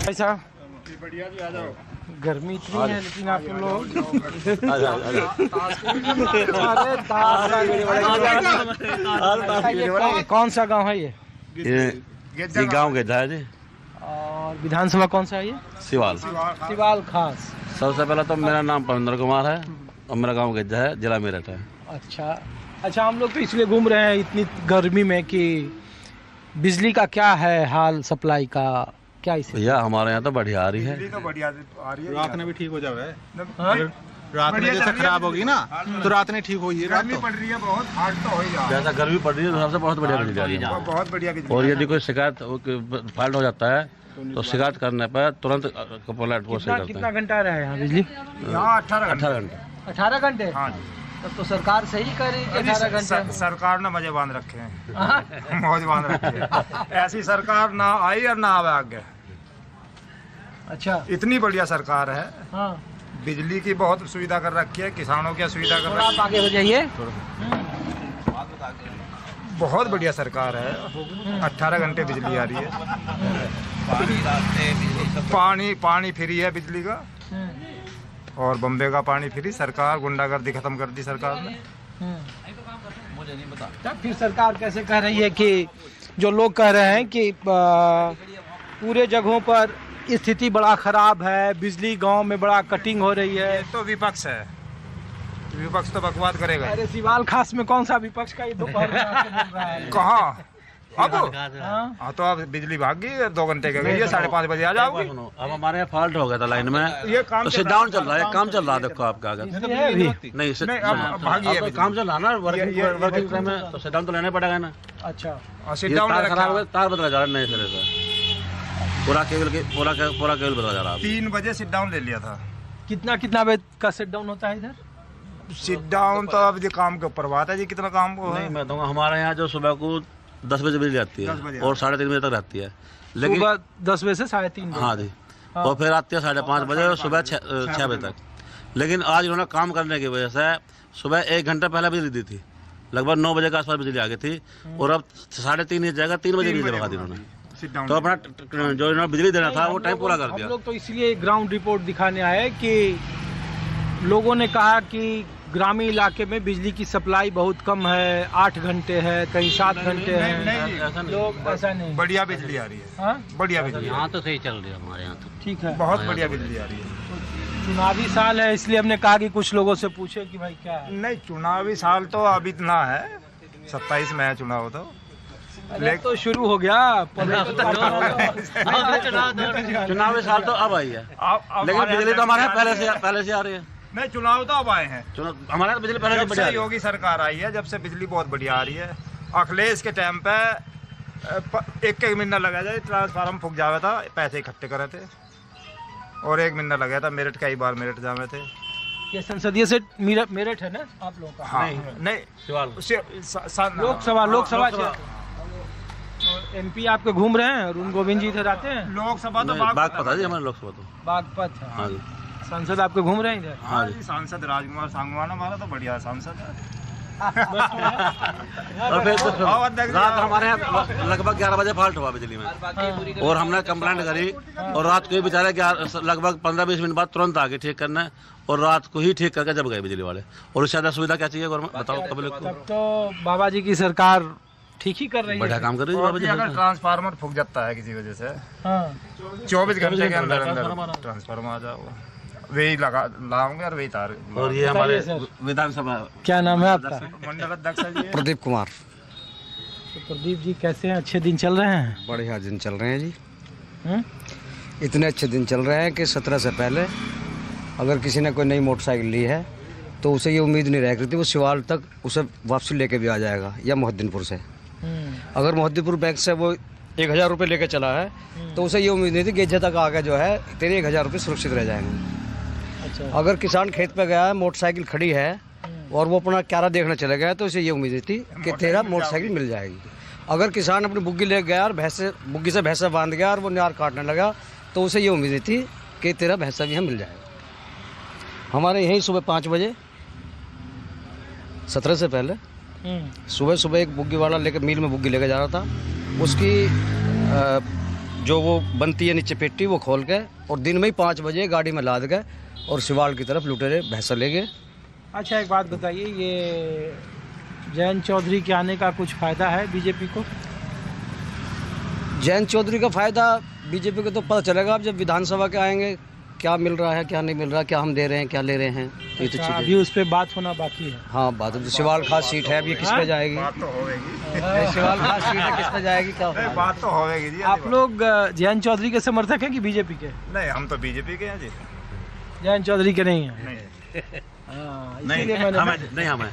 ऐसा गर्मी इतनी है लेकिन आप लोग कौन सा गांव है ये गांव के है जी। और विधानसभा कौन सा है ये? सिवाल खास। सबसे पहले तो मेरा नाम परमिंदर कुमार है और मेरा गांव गेजा है, जिला मेरठ है। अच्छा, हम लोग तो इसलिए घूम रहे हैं इतनी गर्मी में कि बिजली का क्या है हाल, सप्लाई का क्या इसे? भैया हमारे यहाँ तो बढ़िया आ रही है। तो बढ़िया आ रही है। रात में भी ठीक हो जावे। रात में जैसे खराब होगी ना तो रात में ठीक होगी। गर्मी पड़ रही है बहुत, हार्ड तो हो ही जा। जैसा गर्मी पड़ रही है तो सबसे बहुत बढ़िया बिजली आ रही है। बहुत बढ़िया बिजली। और यदि कोई शिकायत फॉल्ट हो जाता है तो शिकायत करने पर तुरंत प्लांट को सही करते हैं। कितना घंटा रहा है यहाँ बिजली? यहाँ 18 घंटे। 18 घंटे? हाँ जी। तब तो सरकार सही करी कि 18 घंटे। सरकार ने मजे बांध रखे हैं, मौज बांध रखे हैं। ऐसी सरकार ना आई और ना आवे आगे। अच्छा, इतनी बढ़िया सरकार है। हाँ। बिजली की बहुत सुविधा कर रखी है, किसानों की सुविधा कर रखी है। आप आगे हो जाइए। बहुत बढ़िया सरकार है। 18 घंटे बिजली आ रही है। पानी फ्री है बिजली का, और बम्बे का पानी फ्री। सरकार गुंडागर्दी खत्म कर दी सरकार ने। मुझे नहीं पता। तब फिर सरकार कैसे कह रही है कि जो लोग कह रहे हैं कि पूरे जगहों पर स्थिति बड़ा खराब है, बिजली गांव में बड़ा कटिंग हो रही है? तो विपक्ष है, विपक्ष तो बकवाद करेगा। अरे सिवाल खास में कौन सा विपक्ष का ये दोपहर में कहाँ अब? हाँ तो अब बिजली भाग गई, 2 घंटे के गई है, 5:30 बजे आ जाओगे। अब हमारे यहाँ फॉल्ट हो गया था लाइन में, ये काम तो डाउन चल रहा है, काम चल रहा है। देखो आपका आगे नहीं काम चल रहा ना, वर्किंग टाइम में तो डाउन तो लेना पड़ेगा ना। अच्छा, खराब है, तार बदला जा रहा है नए सिरे से, पूरा केबल बदला जा रहा है। 3 बजे सिट डाउन ले लिया था। कितना बजे का सिट डाउन होता है इधर? सिट डाउन तो अब ये काम के ऊपर बात है जी, कितना काम को है। नहीं मैं दूंगा, हमारे यहाँ जो सुबह को 10 बजे बिजली आती है और 3:30 बजे तक रहती है, लेकिन 10 बजे से 3:30 बजे। हाँ जी, और फिर आती है 5:30 बजे और सुबह 6 बजे तक। लेकिन आज इन्होंने काम करने की वजह से सुबह 1 घंटा पहले बिजली दी थी, लगभग 9 बजे के आसपास बिजली आ गई थी, और अब 3:30 जाएगा 3 बजे बिजली लगा दी उन्होंने। तो अपना जो इन्होंने बिजली देना था वो टाइम पूरा कर दिया। हम लोग तो इसलिए ग्राउंड रिपोर्ट दिखाने आए कि लोगों ने कहा कि ग्रामीण इलाके में बिजली की सप्लाई बहुत कम है, 8 घंटे है, कहीं 7 घंटे है। लोग ऐसा नहीं, बढ़िया बिजली आ रही है। हाँ? बढ़िया बिजली यहाँ तो सही चल रही है, हमारे यहाँ तो ठीक है, बहुत बढ़िया बिजली आ रही है। चुनावी साल है इसलिए हमने कहा कि कुछ लोगों से पूछे कि भाई क्या है। नहीं, चुनावी साल तो अभी इतना है, 27 में है चुनाव तो। तो शुरू हो गया चुनावी साल तो अब आई है, लेकिन बिजली तो हमारे यहाँ पहले से आ रही है। नहीं, चुनाव तो अब आए हैं। हमारे यहाँ बिजली पहले से योगी सरकार आई है, जब से बिजली बहुत बढ़िया आ रही है। अखिलेश के टाइम पे 1 महीना लगा जाए, ट्रांसफार्म फूक जावे था, पैसे इकट्ठे करे थे, और 1 महीना लगा था। मेरठ कई बार मेरठ जावे थे। ये संसदीय से मेरठ है ना आप लोगों का? हाँ, नहीं लोकसभा MP आपके घूम रहे हैं, अरुण गोविंद जी इधर आते हैं। लोकसभा तो बागपत है जी, हमारे लोकसभा तो बागपत है। हाँ जी, सांसद आपके घूम रहे हैं इधर? हाँ जी, सांसद राजकुमार सांगवान हमारा तो बढ़िया सांसद है। और फिर रात हमारे यहाँ लगभग 11 बजे फॉल्ट हुआ बिजली में, और हमने कंप्लेंट करी, और रात को ही बेचारे लगभग 15-20 मिनट बाद तुरंत आके ठीक करना, और रात को ही ठीक करके जब गए बिजली वाले। और उससे ज्यादा सुविधा क्या चाहिए गवर्नमेंट, बताओ पब्लिक को? तब तो बाबा जी की सरकार ठीक ही कर रही है, बढ़िया काम कर रही है। बाबा जी अगर ट्रांसफार्मर फूक जाता है किसी वजह से, 24 घंटे के अंदर ट्रांसफार्मर आ जाओ, वही लाऊंगे और वही तार। और ये हमारे विधानसभा, क्या नाम है आपका? मंडल अध्यक्ष जी प्रदीप कुमार। तो प्रदीप जी कैसे हैं? अच्छे दिन चल रहे हैं? बढ़िया दिन चल रहे हैं जी। इतने अच्छे दिन चल रहे हैं कि 17 से पहले अगर किसी ने कोई नई मोटरसाइकिल ली है तो उसे ये उम्मीद नहीं रह रही थी वो सिवाल तक उसे वापसी लेके भी आ जाएगा, या मोहद्दीनपुर से। अगर मोहद्दीनपुर बैंक से वो 1000 रुपये लेके चला है तो उसे ये उम्मीद नहीं थी गेजा तक आगे जो है तेरे 1000 रुपये सुरक्षित रह जाएंगे। अच्छा। अगर किसान खेत पे गया है, मोटरसाइकिल खड़ी है और वो अपना क्यारा देखने चले गया तो उसे ये उम्मीद थी कि तेरा मोटरसाइकिल मिल जाएगी। अगर किसान अपनी बुग्गी ले गया और बुग्गी से भैंसा बांध गया और वो नार काटने लगा तो उसे ये उम्मीद थी कि तेरा भैंसा भी मिल जाएगा। हमारे यहीं सुबह 5 बजे 17 से पहले सुबह एक बुग्गी वाला लेकर मिल में बुग्गी लेकर जा रहा था, उसकी जो वो बनती है नीचे पेटी वो खोल के, और दिन में ही 5 बजे गाड़ी में लाद के और सिवाल की तरफ लुटेरे भैंसा ले गए। अच्छा, एक बात बताइए, ये जयंत चौधरी के आने का कुछ फ़ायदा है बीजेपी को? जयंत चौधरी का फ़ायदा बीजेपी को तो पता चलेगा अब जब विधानसभा के आएंगे, क्या मिल रहा है क्या नहीं मिल रहा, क्या हम दे रहे हैं क्या ले रहे हैं। ये तो अच्छा, अभी चीज़ें, उस पर बात होना बाकी है। हाँ बात है, सिवाल खास सीट है, अब ये किस पे जाएगी? बात तो होगी, सिवाल खास सीट है, किस पे जाएगी क्या होगा? बात तो होगी जी। आप लोग जयंत चौधरी के समर्थक हैं कि बीजेपी के? नहीं, हम तो बीजेपी के हैं जी। जयंत चौधरी के नहीं हैं? नहीं हाँ, नहीं इसीलिए मैंने हमें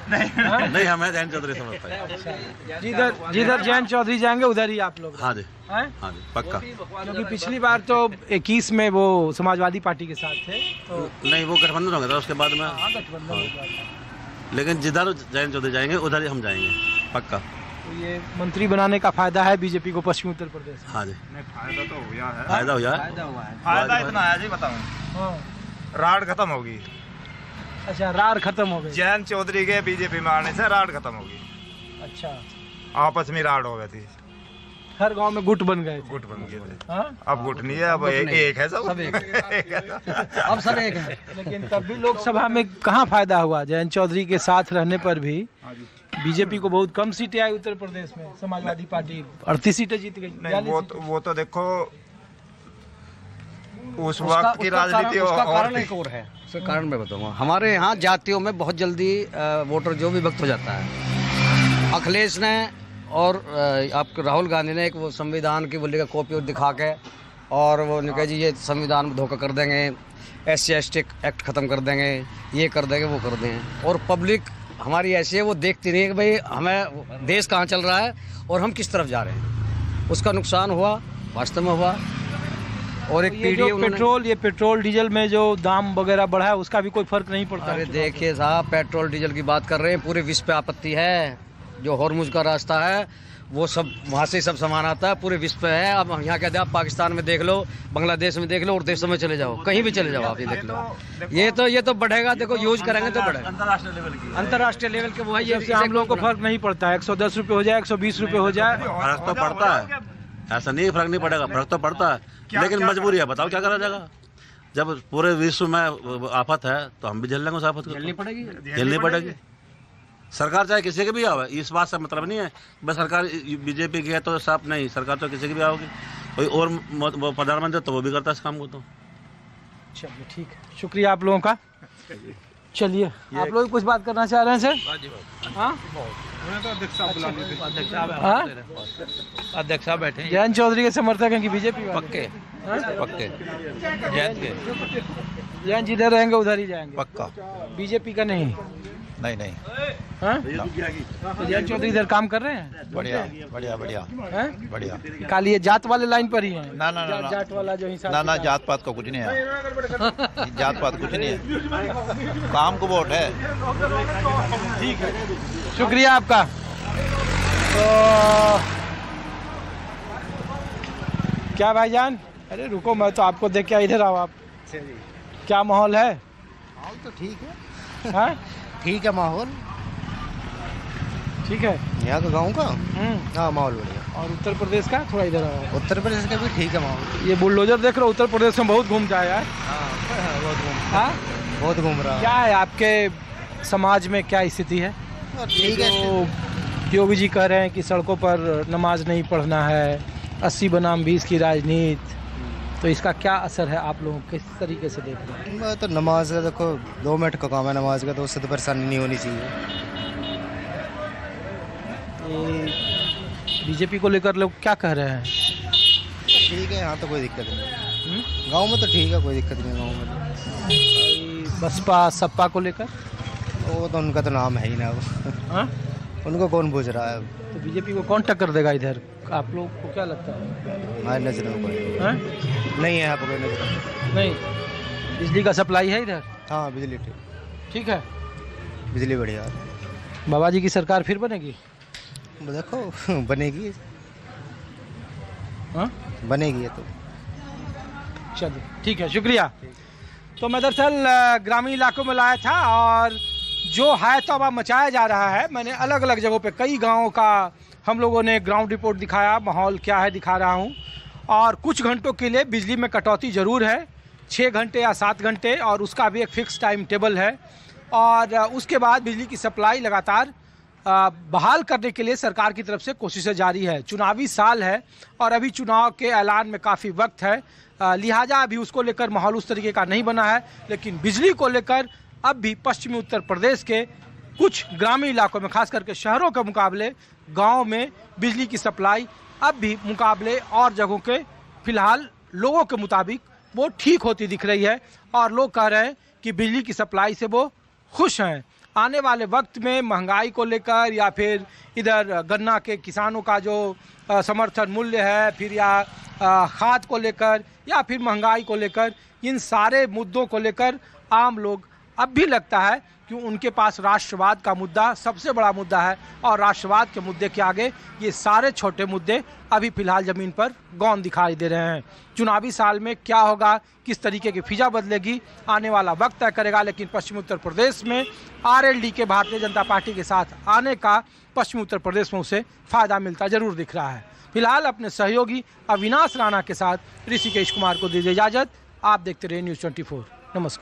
नहीं हमें जयंत चौधरी समझता है। जिधर जयंत चौधरी जाएंगे उधर ही आप लोग हाँ जी, हैं? हाँ जी, पक्का। क्योंकि पिछली बार तो 21 में वो समाजवादी पार्टी के साथ थे, तो नहीं, वो गठबंधन हो गया था उसके बाद में, हाँ, गठबंधन हो गया था। लेकिन जिधर जयंत चौधरी जाएंगे उधर ही हम जाएंगे, पक्का। तो ये मंत्री बनाने का फायदा है बीजेपी को पश्चिमी उत्तर प्रदेश में? हाँ जी, नहीं, फायदा तो हुआ है। फायदा हो जाए। फायदा इतना है जी, बताऊं, हाँ। राड खत्म होगी। अच्छा, रार खत्म हो गई। जयंत चौधरी के बीजेपी में आने से राड खत्म होगी। अच्छा, आपस में राड हो गई थी, हर गांव में गुट बन गए थे। गुट बन गए थे। हाँ? अब गुट नहीं है, अब एक है सब। सब एक अब सब एक है। लेकिन तब भी लोकसभा में कहाँ फायदा हुआ? जयंत चौधरी के साथ रहने पर भी बीजेपी को बहुत कम सीटें आई उत्तर प्रदेश में। समाजवादी पार्टी 38 सीटें जीत गई। नहीं, 42 वो तो देखो उस उसका- वक्त की उसका कारण- राजनीति उसका और कारण एक और है, उसका कारण मैं बताऊंगा। हमारे यहाँ जातियों में बहुत जल्दी वोटर जो विभक्त हो जाता है। अखिलेश ने और आपके राहुल गांधी ने एक वो संविधान की बोली का कॉपी दिखा के, और वो कहा जी ये संविधान में धोखा कर देंगे, SC/ST एक्ट ख़त्म कर देंगे, ये कर देंगे वो कर देंगे, और पब्लिक हमारी ऐसी है वो देखती नहीं है कि भाई हमें देश कहाँ चल रहा है और हम किस तरफ जा रहे हैं। उसका नुकसान हुआ, वास्तव में हुआ। और एक ये पीढ़ी जो पेट्रोल डीजल में जो दाम वगैरह बढ़ा है उसका भी कोई फर्क नहीं पड़ता? अरे देखिए साहब, पेट्रोल डीजल की बात कर रहे हैं, पूरे विश्व पे आपत्ति है। जो हॉर्मुज का रास्ता है वो सब वहाँ से सब सामान आता है, पूरे विश्व पे है। अब यहाँ कहते हैं आप पाकिस्तान में देख लो, बांग्लादेश में देख लो, और देशों में चले जाओ, कहीं भी चले जाओ आप, ये देख लो। ये तो बढ़ेगा, देखो यूज करेंगे तो बढ़ेगा। अंतर्राष्ट्रीय लेवल की अंतर्राष्ट्रीय लेवल के वो है, ये आम लोगों को फर्क नहीं पड़ता। 110 रुपये हो जाए, 120 रुपये हो जाए, फर्क तो पड़ता है, ऐसा नहीं फर्क नहीं पड़ेगा, फर्क तो पड़ता है, लेकिन मजबूरी है। बताओ क्या करा जाएगा? जब पूरे विश्व में आफत है तो हम भी झेल लेंगे उस आफत को। झेलनी पड़ेगी। सरकार चाहे किसी की भी आवे, इस बात से मतलब नहीं है बस सरकार बीजेपी की है तो साफ नहीं, सरकार तो किसी की भी आओगी। कोई और प्रधानमंत्री तो वो भी करता है इस काम को। तो चलिए ठीक है, शुक्रिया आप लोगों का। चलिए, आप लोग कुछ बात करना चाह रहे हैं सर? हाँ, अध्यक्ष साहब बैठे हैं। जयंत चौधरी के समर्थक हैं कि बीजेपी वाले? पक्के पक्के जयंत के जयंत जिधर रहेंगे उधर ही जाएंगे? पक्का। बीजेपी का नहीं? नहीं नहीं, हाँ? तो जयंत चौधरी इधर काम कर रहे हैं? बढ़िया बढ़िया बढ़िया हैं? बढ़िया। खाली ये जात वाले लाइन पर ही हैं? ना ना ना जाट वाला जो हिसाब ना ना, जात पात का कुछ नहीं है, जात पात कुछ नहीं है, काम को वोट है। ठीक है, शुक्रिया आपका। तो क्या भाईजान, अरे रुको, मैं तो आपको देख के इधर आओ। आप क्या माहौल है? माहौल तो ठीक है। हाँ, ठीक है माहौल, ठीक है। यहाँ का गाँव का हाँ माहौल बढ़िया। और उत्तर प्रदेश का थोड़ा इधर आओ। उत्तर प्रदेश का भी ठीक है माहौल। ये बुलडोजर देख रहे हो, उत्तर प्रदेश में बहुत घूमता है यार। हाँ, बहुत घूम रहा क्या है आपके समाज में क्या स्थिति है? ठीक है। तो योगी जी कह रहे हैं कि सड़कों पर नमाज नहीं पढ़ना है, 80 बनाम 20 की राजनीति, तो इसका क्या असर है आप लोगों किस तरीके से देख रहे हैं? मैं तो नमाज का देखो 2 मिनट का काम है नमाज का, तो उससे तो परेशानी नहीं होनी चाहिए। बीजेपी को लेकर लोग क्या कह रहे हैं? ठीक है, यहाँ तो कोई दिक्कत नहीं। गांव में तो ठीक है, कोई दिक्कत नहीं गांव में तो। बसपा सपा को लेकर? वो तो उनका तो नाम है ही ना, वो हाँ, उनको कौन पूछ रहा है। तो बीजेपी को कौन टक्कर देगा इधर? आप लोग को क्या लगता है? हमारी नजर में कोई हाँ? नहीं है यहाँ पर, कोई नजर। नहीं, बिजली का सप्लाई है इधर? हाँ बिजली ठीक, ठीक है। बिजली बढ़िया। बाबा जी की सरकार फिर बनेगी? देखो बनेगी, हाँ, बनेगी ये तो। चलिए ठीक है, शुक्रिया। तो मैं दरअसल ग्रामीण इलाकों में लाया था, और जो है तौबा मचाया जा रहा है। मैंने अलग अलग जगहों पे कई गांवों का हम लोगों ने ग्राउंड रिपोर्ट दिखाया, माहौल क्या है दिखा रहा हूं। और कुछ घंटों के लिए बिजली में कटौती ज़रूर है, 6 घंटे या 7 घंटे, और उसका भी एक फ़िक्स टाइम टेबल है। और उसके बाद बिजली की सप्लाई लगातार बहाल करने के लिए सरकार की तरफ से कोशिशें जारी है। चुनावी साल है और अभी चुनाव के ऐलान में काफ़ी वक्त है, लिहाजा अभी उसको लेकर माहौल उस तरीके का नहीं बना है। लेकिन बिजली को लेकर अब भी पश्चिमी उत्तर प्रदेश के कुछ ग्रामीण इलाकों में, खास करके शहरों के मुकाबले गाँव में बिजली की सप्लाई अब भी मुकाबले और जगहों के फिलहाल लोगों के मुताबिक वो ठीक होती दिख रही है। और लोग कह रहे हैं कि बिजली की सप्लाई से वो खुश हैं। आने वाले वक्त में महंगाई को लेकर या फिर इधर गन्ना के किसानों का जो समर्थन मूल्य है, फिर या खाद को लेकर या फिर महंगाई को लेकर, इन सारे मुद्दों को लेकर आम लोग अब भी लगता है कि उनके पास राष्ट्रवाद का मुद्दा सबसे बड़ा मुद्दा है। और राष्ट्रवाद के मुद्दे के आगे ये सारे छोटे मुद्दे अभी फिलहाल ज़मीन पर गौन दिखाई दे रहे हैं। चुनावी साल में क्या होगा, किस तरीके की फिजा बदलेगी, आने वाला वक्त तय करेगा। लेकिन पश्चिमी उत्तर प्रदेश में आरएलडी के भारतीय जनता पार्टी के साथ आने का पश्चिमी उत्तर प्रदेश में उसे फ़ायदा मिलता ज़रूर दिख रहा है। फिलहाल अपने सहयोगी अविनाश राणा के साथ ऋषिकेश कुमार को दीजिए इजाज़त। आप देखते रहिए न्यूज़ 24। नमस्कार।